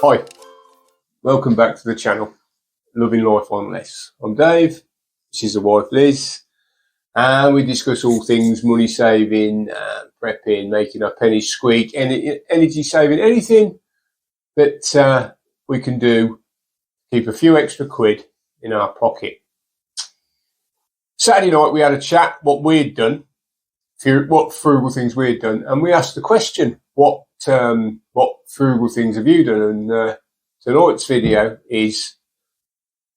Hi, welcome back to the channel, Loving Life on Less. I'm Dave, this is the wife Liz, and we discuss all things money saving, prepping, making our pennies squeak, energy saving, anything that we can do to keep a few extra quid in our pocket. Saturday night we had a chat, what we'd done, what frugal things we'd done, and we asked the question, what frugal things have you done? And tonight's video is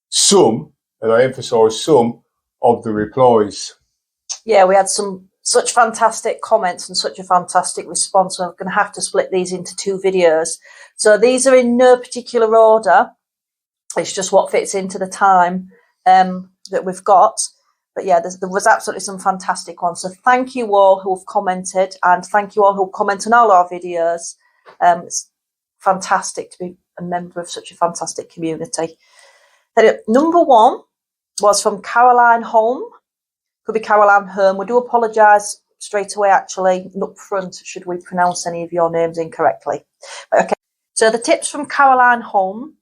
some, and I emphasise some, of the replies. Yeah, we had such fantastic comments and such a fantastic response. I'm going to have to split these into two videos. So these are in no particular order. It's just what fits into the time that we've got. But yeah, there was absolutely some fantastic ones. So thank you all who've commented, and thank you all who comment on all our videos. It's fantastic to be a member of such a fantastic community. Number one was from Caroline Holm. Could be Caroline Holm. We do apologise straight away, actually, and up front, should we pronounce any of your names incorrectly. But okay, so the tips from Caroline Holm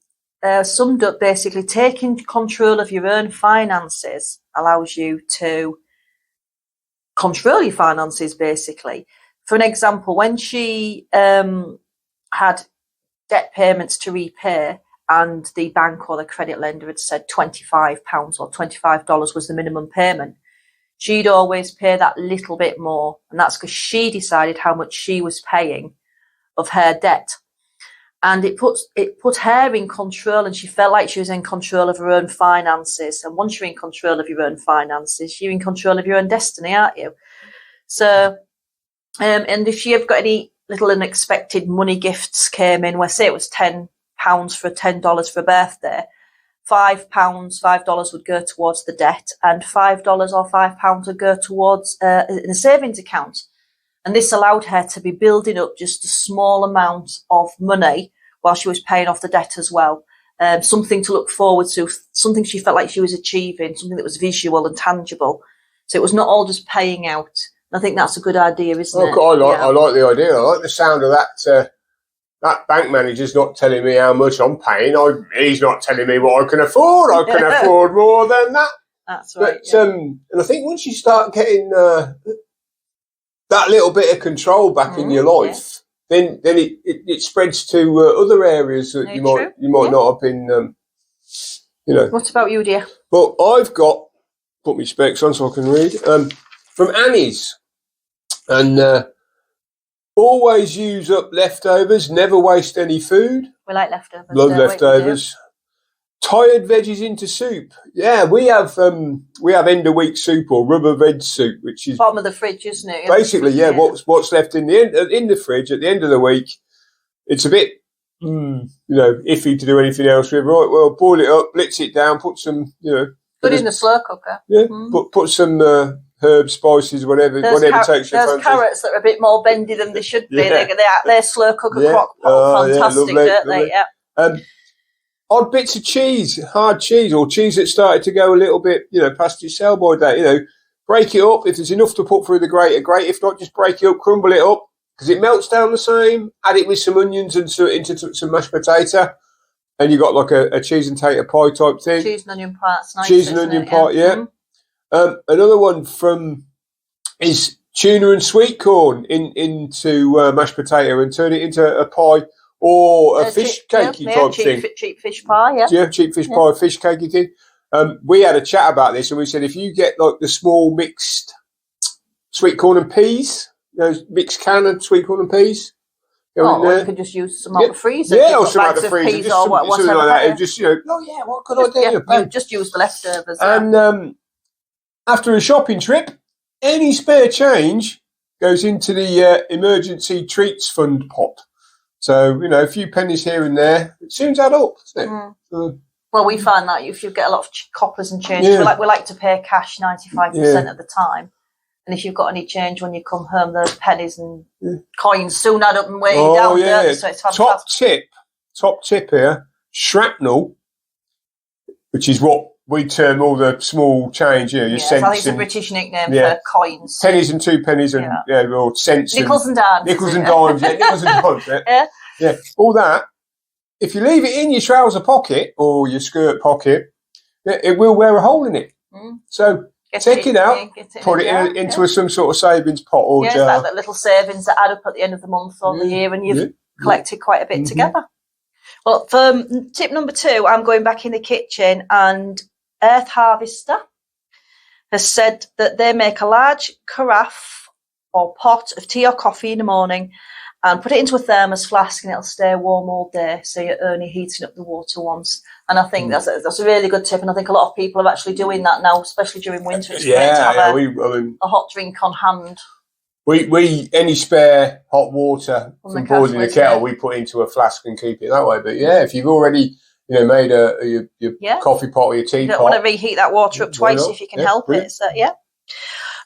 summed up basically taking control of your own finances allows you to control your finances, basically. For an example, when she had debt payments to repay and the bank or the credit lender had said £25 or $25 was the minimum payment, she'd always pay that little bit more, and that's because she decided how much she was paying of her debt. And it put her in control, and she felt like she was in control of her own finances. And once you're in control of your own finances, you're in control of your own destiny, aren't you? So, and if you've got any little unexpected money gifts came in, well, say it was £10 for $10 for a birthday, $5 would go towards the debt, and $5 or £5 would go towards in a savings account. And this allowed her to be building up just a small amount of money while she was paying off the debt as well. Something to look forward to, something she felt like she was achieving, something that was visual and tangible. So it was not all just paying out. And I think that's a good idea, isn't it? I like the idea. I like the sound of that. That bank manager's not telling me how much I'm paying. He's not telling me what I can afford. I can afford more than that. That's right. But, and I think once you start getting that little bit of control back in your life, then it spreads to other areas that you might not have been, What about you, dear? But I've got, put my specs on so I can read, from Annie's, and always use up leftovers, never waste any food. We like leftovers. Love leftovers. Tired veggies into soup. Yeah, we have end of week soup or rubber veg soup, which is bottom of the fridge, isn't it? Basically, yeah. What's left in the fridge at the end of the week. It's a bit, iffy to do anything else with. Right, well, boil it up, blitz it down, put some, put it in the slow cooker. Yeah, put some herbs, spices, whatever takes your fancy. Those carrots that are a bit more bendy than they should be. Yeah. They're slow cooker crock pot, fantastic, lovely, don't they? Yeah. Odd bits of cheese, hard cheese, or cheese that started to go a little bit, past its sell-by date. Break it up. If there's enough to put through the grater, great. If not, just break it up, crumble it up, because it melts down the same. Add it with some onions and into some mashed potato, and you got like a cheese and tater pie type thing. Cheese and onion pie, it's nice. Cheese and onion pie, yeah. Another one is tuna and sweet corn into mashed potato and turn it into a pie. Or a fish cakey type thing. Cheap fish pie, yeah. Yeah, cheap fish pie, fish cakey thing. We had a chat about this, and we said if you get like the small mixed sweet corn and peas, mixed can of sweet corn and peas. Or you could just use some out of the freezer. Yeah, or some out of the freezer. Peas or whatever. Something like that. Just, what could I do? Yeah, just use the leftovers. And after a shopping trip, any spare change goes into the emergency treats fund pot. So, a few pennies here and there, it soon adds up, doesn't it? Well, we find that if you get a lot of coppers and change, we like to pay cash 95% of the time. And if you've got any change when you come home, those pennies and coins soon add up and weigh you down. Yeah. So it's fantastic. Top tip here, shrapnel, which is what we term all the small change, your cents. I think it's a British nickname for coins. Pennies and 2 pennies and or cents. Nickels and dimes. Nickels and dimes, nickels and dimes. Yeah. All that if you leave it in your trouser pocket or your skirt pocket, it will wear a hole in it. So take it out, put it into some sort of savings pot or jar. It's like the little savings that add up at the end of the month or the year, and you've collected quite a bit together. Well, for tip number 2, I'm going back in the kitchen, and Earth Harvester has said that they make a large carafe or pot of tea or coffee in the morning and put it into a thermos flask, and it'll stay warm all day, so you're only heating up the water once. And I think that's a really good tip, and I think a lot of people are actually doing that now, especially during winter. It's great to have a hot drink on hand. We any spare hot water from boiling the kettle, we put into a flask and keep it that way. But if you've already made your coffee pot or your tea pot, you don't want to reheat that water up twice if you can help it. So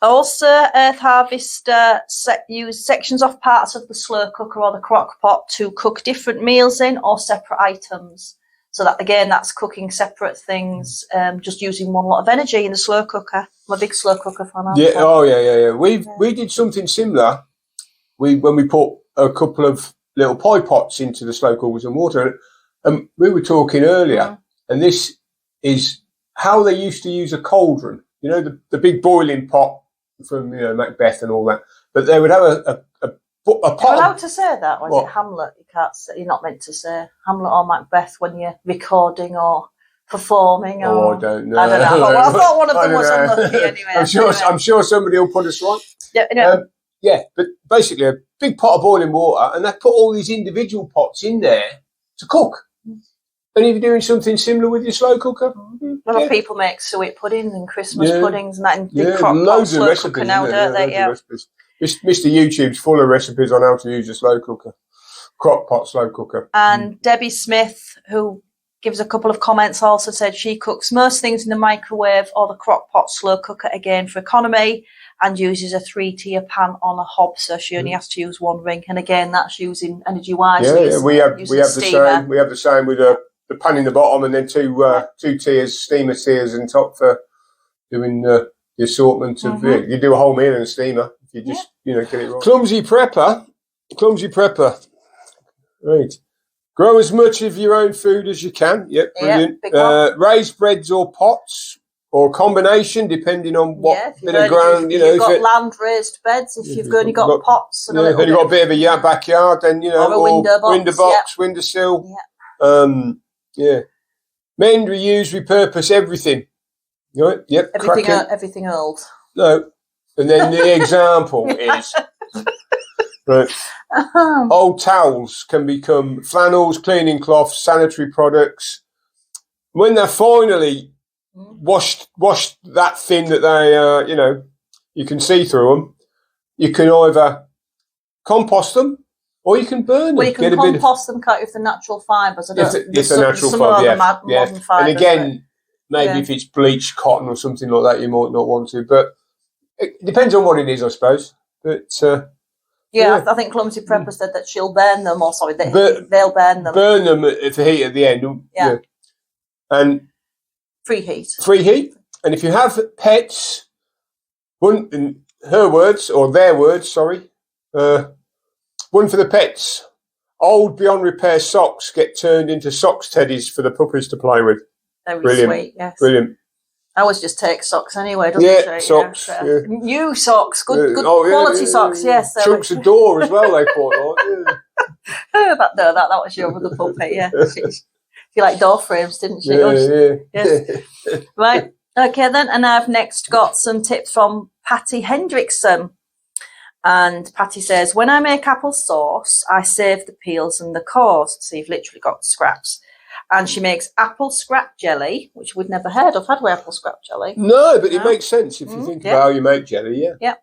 Also, Earth Harvester use sections off parts of the slow cooker or the crock pot to cook different meals in or separate items. So that, again, that's cooking separate things, just using one lot of energy in the slow cooker. I'm a big slow cooker fan. Yeah. We did something similar. When we put a couple of little pie pots into the slow cooker with some water, and we were talking earlier, and this is how they used to use a cauldron. You know, the big boiling pot from Macbeth and all that. But they would have a pot. Are you allowed to say that, or is it Hamlet? You can't say. You're not meant to say Hamlet or Macbeth when you're recording or performing. Or I don't know. I don't know. Well, I thought one of them was unlucky anyway. I'm sure somebody will put us right. But basically a big pot of boiling water, and they put all these individual pots in there to cook. And if you're doing something similar with your slow cooker, a lot of people make suet puddings and Christmas puddings and that in big loads of recipes cooker now, don't they? Mr. YouTube's full of recipes on how to use a slow cooker, crock pot slow cooker. And Debbie Smith, who gives a couple of comments, also said she cooks most things in the microwave or the crock pot slow cooker, again for economy, and uses a 3-tier pan on a hob, so she only has to use one ring. And again, that's using energy wisely. We have the same. We have the same with the pan in the bottom, and then two tiers, steamer tiers on top for doing the assortment of you do a whole meal in a steamer if you just get it right. Clumsy prepper. Right. Grow as much of your own food as you can. Yep, brilliant. Raised beds or pots, or a combination depending on what bit of ground. If you've got land raised beds, if you've only got pots, and then you've got a bit of a backyard, then or a window box, windowsill. Mend, reuse, repurpose everything. Right? Yep. Everything old. No. And then the example is old towels can become flannels, cleaning cloths, sanitary products. When they're finally washed that thin that they you can see through them, you can either compost them or you can burn them. Well, you can compost them, can't you, with the natural fibres? It's the natural fibre, modern fibres. And again, maybe if it's bleached cotton or something like that, you might not want to. But it depends on what it is, I suppose. But I think Clumsy Prepper said that she'll burn them, or sorry, they'll burn them. Burn them at the heat at the end. Yeah. And free heat. And if you have pets, in her words, or their words, sorry, one for the pets. Old beyond repair socks get turned into socks teddies for the puppies to play with. Very sweet, yes. Brilliant. I always just take socks anyway, doesn't it? Socks. New socks, good quality socks, yes. Chunks of door as well, they call it. That was your other puppy, yeah. She liked door frames, didn't she? Yes. Right, okay then, and I've next got some tips from Patty Hendrickson. And Patty says, when I make apple sauce, I save the peels and the cores. So you've literally got scraps. And she makes apple scrap jelly, which we'd never heard of, had we, apple scrap jelly? No, but it makes sense if you think about how you make jelly, Yeah.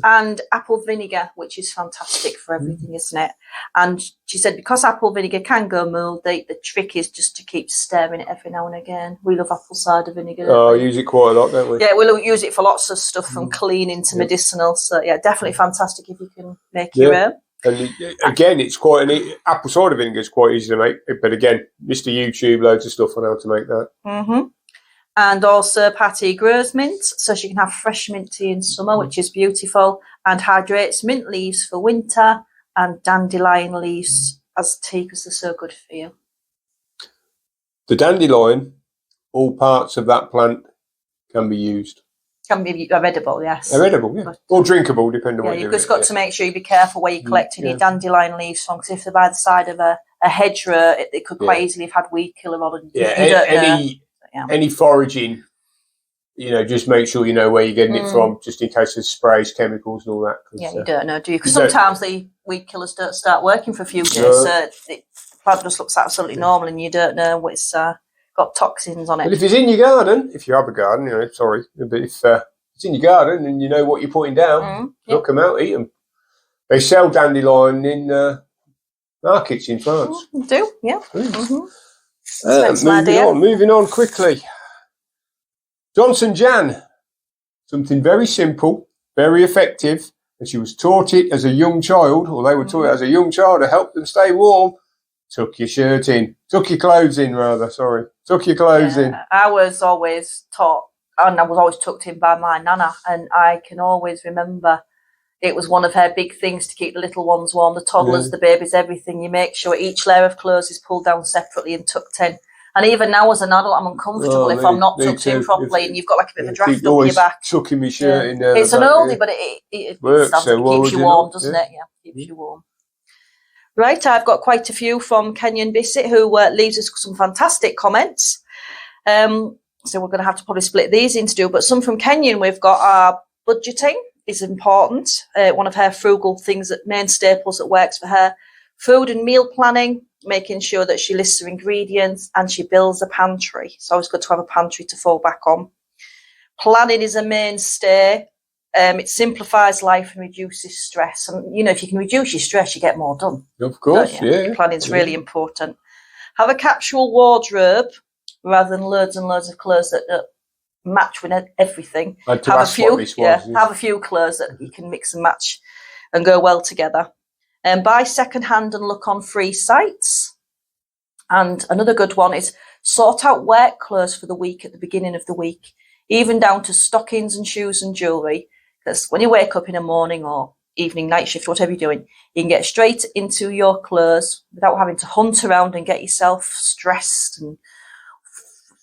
And apple vinegar, which is fantastic for everything, isn't it? And she said, because apple vinegar can go mouldy, the trick is just to keep stirring it every now and again. We love apple cider vinegar. Oh, use it quite a lot, don't we? Yeah, we'll use it for lots of stuff, from cleaning to medicinal. So, definitely fantastic if you can make your own. And again, it's quite apple cider vinegar is quite easy to make. But again, Mr. YouTube, loads of stuff on how to make that. Mm-hmm. And also Patty grows mint, so she can have fresh mint tea in summer, which is beautiful, and hydrates mint leaves for winter and dandelion leaves as tea because they're so good for you. the dandelion, all parts of that plant can be used. Can be edible, yes. They're edible, yeah. Or drinkable, depending on what you're doing. You've just got to make sure you be careful where you're collecting your dandelion leaves from, because if they're by the side of a hedgerow, it could quite easily have had weed killer on it. Any foraging, just make sure you know where you're getting it from, just in case there's sprays, chemicals and all that. You don't know, do you? Because sometimes the weed killers don't start working for a few days, so the plant just looks absolutely normal and you don't know what's got toxins on it. But if it's in your garden, if you have a garden, but if it's in your garden and you know what you're putting down, knock them out, eat them. They sell dandelion in markets in France. Do, yeah. Moving on quickly. Johnson Jan, something very simple, very effective, and she was taught it as a young child, or they were taught it as a young child to help them stay warm. Tuck your shirt in. Tuck your clothes in, rather. Sorry. Tuck your clothes in. I was always taught, and I was always tucked in by my nana, and I can always remember it was one of her big things to keep the little ones warm, the toddlers, the babies, everything. You make sure each layer of clothes is pulled down separately and tucked in. And even now as an adult, I'm uncomfortable if I'm not tucked in properly and you've got like a bit of a draft up your back. Tucking my shirt in there. It's an oldie, but it works. It keeps you warm, doesn't it? Yeah, keeps you warm. Right, I've got quite a few from Kenyon Bissett, who leaves us some fantastic comments. So we're going to have to probably split these into two, but some from Kenyon. We've got our budgeting is important. One of her frugal things, main staples that works for her. Food and meal planning, making sure that she lists her ingredients and she builds a pantry. It's always good to have a pantry to fall back on. Planning is a mainstay. It simplifies life and reduces stress. And, if you can reduce your stress, you get more done. Of course, Planning's really important. Have a capsule wardrobe rather than loads and loads of clothes that match with everything. Have a few clothes that you can mix and match and go well together. Buy second-hand and look on free sites. And another good one is sort out work clothes for the week at the beginning of the week, even down to stockings and shoes and jewellery. Because when you wake up in the morning or evening, night shift, whatever you're doing, you can get straight into your clothes without having to hunt around and get yourself stressed and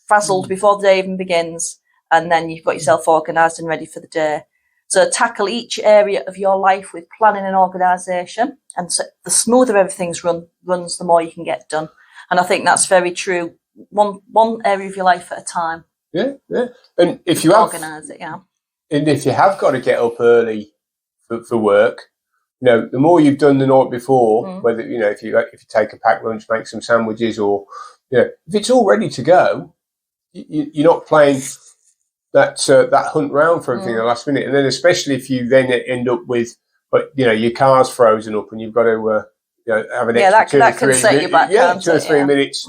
frazzled before the day even begins. And then you've got yourself organised and ready for the day. So tackle each area of your life with planning and organisation. And so the smoother everything runs, the more you can get done. And I think that's very true. One area of your life at a time. Yeah. And if you organise it, and if you have got to get up early for work, the more you've done the night before, whether if you take a packed lunch, make some sandwiches, or if it's all ready to go, you're not playing that hunt round for everything at the last minute. And then especially if you then end up with, your car's frozen up and you've got to have an extra 2 or 3 set you back 2 or 3 minutes.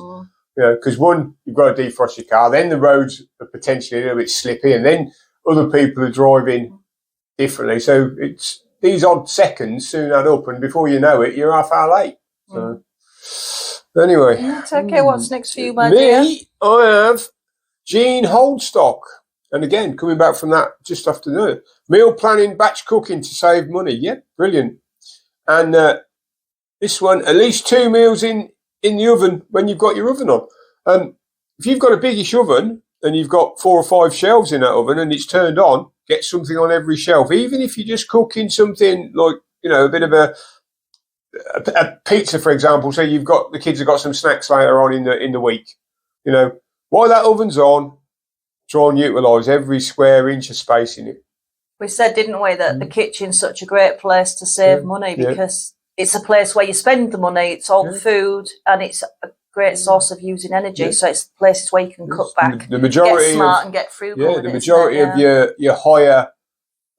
Because one, you've got to defrost your car, then the roads are potentially a little bit slippy, and then other people are driving differently. So it's these odd seconds soon add up, and before you know it, you're half hour late. So anyway. That's okay. What's next for you, my dear? I have Jean Holdstock. And again, coming back from that just after that, meal planning, batch cooking to save money. Yeah, brilliant. And this one, at least 2 meals in the oven when you've got your oven on. If you've got a biggish oven and you've got 4 or 5 shelves in that oven and it's turned on, get something on every shelf. Even if you're just cooking something like, a bit of a pizza, for example. So the kids have got some snacks later on in the week. While that oven's on, try and utilise every square inch of space in it. We said, didn't we, that the kitchen's such a great place to save money because it's a place where you spend the money, it's all the food, and it's a great source of using energy. Yeah. So it's places where you can cut back, get smart and get frugal. Yeah, the majority of your higher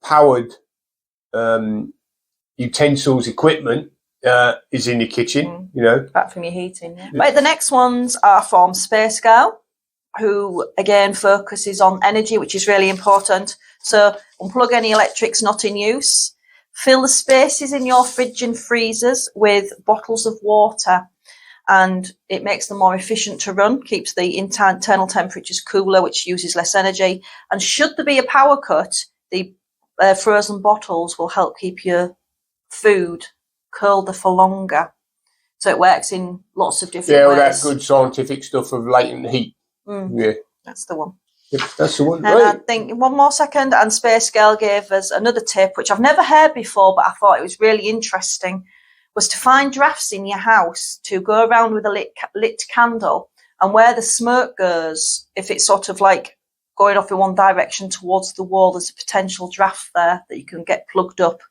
powered utensils, equipment is in your kitchen, Back from your heating. Yeah. Right, the next ones are from Space Girl, who again focuses on energy, which is really important. So unplug any electrics not in use. Fill the spaces in your fridge and freezers with bottles of water, and it makes them more efficient to run, keeps the internal temperatures cooler, which uses less energy. And should there be a power cut, the frozen bottles will help keep your food colder for longer. So it works in lots of different Yeah, all ways. that good scientific stuff of latent heat. Yeah. That's the one. Yep, that's the one. And Right. I think one more second, and Space Girl gave us another tip, which I've never heard before, but I thought it was really interesting, was to find drafts in your house to go around with a lit candle, and where the smoke goes, if it's sort of like going off in one direction towards the wall, there's a potential draft there that you can get plugged up.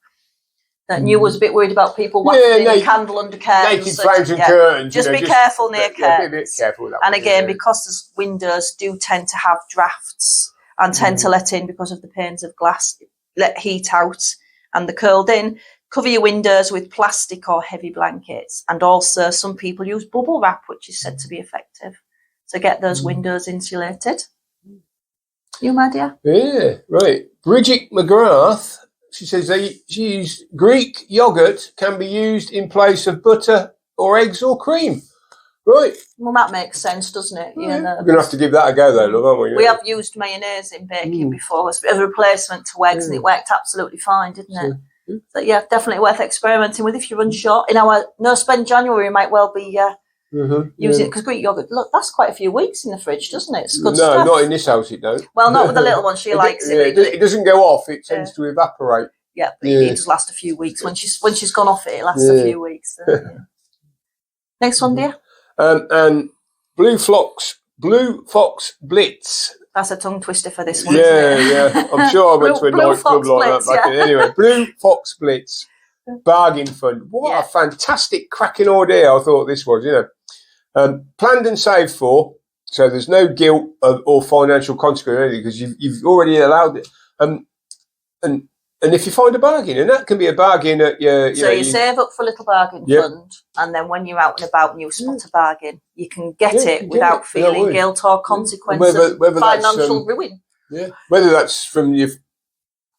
That you was a bit worried about people wafting a candle under curtains. Naked flames and curtains. Just be careful near curtains. Be a bit careful with that and one, again, because the windows do tend to have drafts and tend to let in because of the panes of glass, let heat out, and the curled in, cover your windows with plastic or heavy blankets. And also some people use bubble wrap, which is said to be effective. So get those windows insulated. You, my dear? Yeah, right. Bridget McGrath, she says she used Greek yogurt can be used in place of butter or eggs or cream. Right. Well, that makes sense, doesn't it? Yeah. We're going to have to give that a go, though, love, aren't we? We have used mayonnaise in baking before as a replacement to eggs, and it worked absolutely fine, didn't it? So, yeah, definitely worth experimenting with if you're unsure. In our no-spend January, you might well be using it, because Greek yogurt, look, that's quite a few weeks in the fridge, doesn't it? It's good stuff. Not in this house, it don't. Well, not with the little one. She likes it. It doesn't go off. It tends to evaporate. Yeah, but it does last a few weeks. When she's gone off it lasts a few weeks. So, Next one, dear. And Blue Fox Blitz. That's a tongue twister for this one. Yeah. I'm sure I went to a nightclub like that back then. Anyway, Blue Fox Blitz bargain fund. What a fantastic, cracking idea! I thought this was. Planned and saved for, so there's no guilt or financial consequence because you've already allowed it. And if you find a bargain, and that can be a bargain at your... You save up for a little bargain fund, and then when you're out and about and you spot a bargain, you can get it without feeling guilt or consequence of financial ruin. Yeah, whether that's from your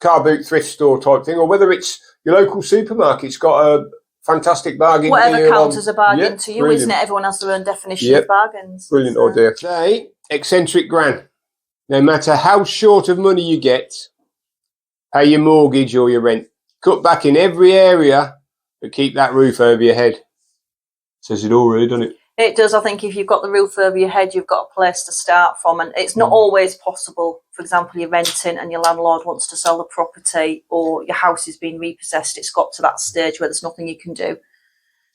car boot thrift store type thing, or whether it's your local supermarket's got a fantastic bargain. Whatever counts as a bargain to you, isn't it? Everyone has their own definition of bargains. Brilliant idea. Say, eccentric gran. No matter how short of money you get, pay your mortgage or your rent. Cut back in every area, but keep that roof over your head. Says it all, really, doesn't it? It does. I think if you've got the roof over your head, you've got a place to start from. And it's not always possible. For example, you're renting and your landlord wants to sell the property, or your house is being repossessed. It's got to that stage where there's nothing you can do.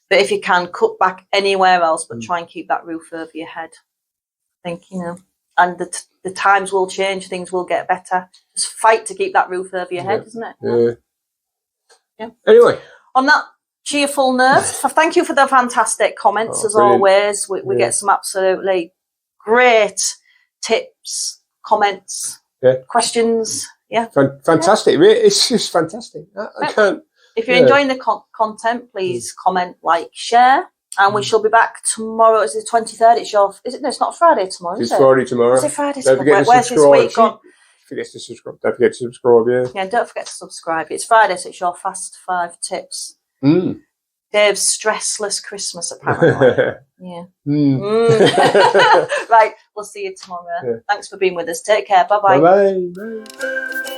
But if you can, cut back anywhere else, but try and keep that roof over your head. I think, and the times will change, things will get better. Just fight to keep that roof over your head, isn't it? Yeah. Anyway. On that cheerful note, thank you for the fantastic comments, as brilliant. always. We get some absolutely great tips, comments, questions. Yeah. Fantastic. It's just fantastic. I can't... If you're enjoying the content, please comment, like, share. And we shall be back tomorrow. It's the 23rd. It's not Friday tomorrow, is it? It's Friday tomorrow. Is it Friday tomorrow? Don't forget Where's this week gone? Forget to subscribe. Don't forget to subscribe, Yeah, don't forget to subscribe. It's Friday, so it's your Fast 5 tips. Dave's stressless Christmas, apparently. Right, we'll see you tomorrow. Thanks for being with us. Take care. Bye-bye. Bye-bye. Bye.